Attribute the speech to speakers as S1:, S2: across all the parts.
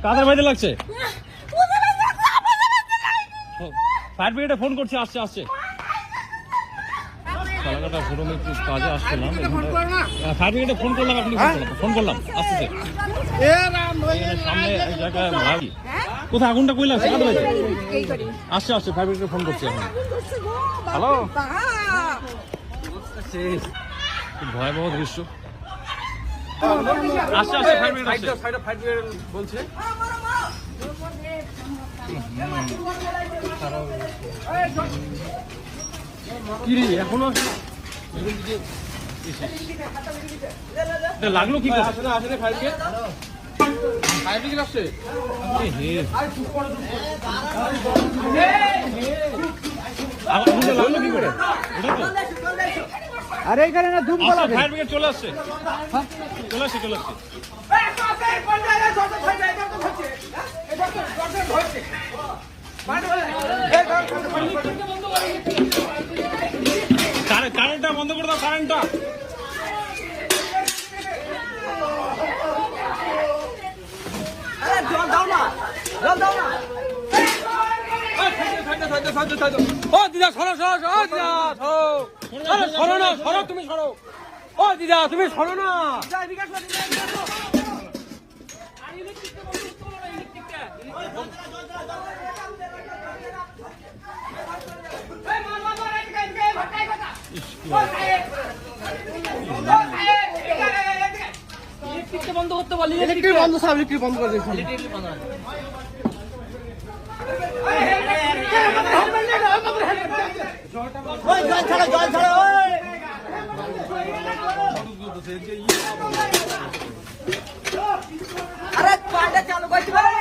S1: কাদের বাড়িতে লাগছে? ফায়ার ব্রিগেডে ফোন করছি, আসছে আসছে। কালাকাটা শোরুমে একটু কাজে আসছিলাম, ফায়ার ব্রিগেডে ফোন করলাম, আপনি ফোন করলাম, আসতেছে সামনে এক জায়গায় ভাই। কোথায় আগুনটা কই লাগছে? কাদের বাড়িতে? আসছে আসছে, ফায়ার ব্রিগেডে ফোন করছি এখন। হ্যালো, খুব ভয়াবহ দৃশ্য। আসছে আসছে, ফায়ার ব্রিগেড আসছে, ফায়ার ব্রিগেড বলছে। কি রে এখনো লাগলো কি করে? আসলে আসলে ফায়ার ব্রিগেড আসছে। লাগলো কি করে?
S2: আরে এখানে না ধূপ বলা
S1: ফায়ার ব্রিগেড চলে আসছে, চলে আসছে চলে আসছে। কারেন্টটা বন্ধ করে দাও, কারেন্টটা।
S3: ও দিদা সরো সরো সরো দিদা সরো না, সরো তুমি সরো। ও দিদা তুমি সরো না।
S2: বন্ধ করতে বলি,
S3: ইলেকট্রিক বন্ধ, সব ইলেকট্রিক বন্ধ করে দিয়েছি।
S2: আরে পাটা চালু করছি বলে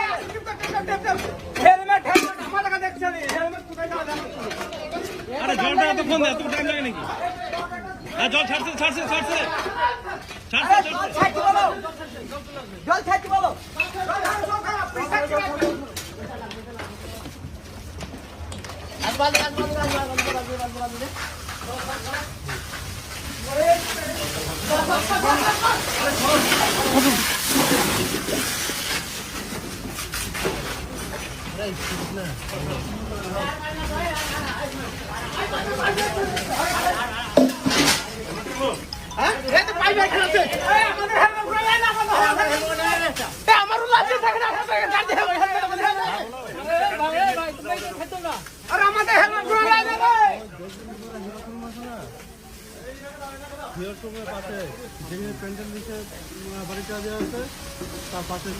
S2: হেলমেট আমার টাকা দেখছ না, হেলমেট কোথায় যাওয়া যাবে?
S1: আরে জলটা এত ফোন এত টাইম লাগে নাকি? হ্যাঁ জল ছাড়ছে ছাড়ছে ছাড়ছে ছাড়ছে
S2: জল ছাড়ছি বলো, জল ছাড়ছি বলো।
S3: পাশে যেখানে প্যান্ডেল দিচ্ছে বাড়িটা দেওয়া আছে তার পাশে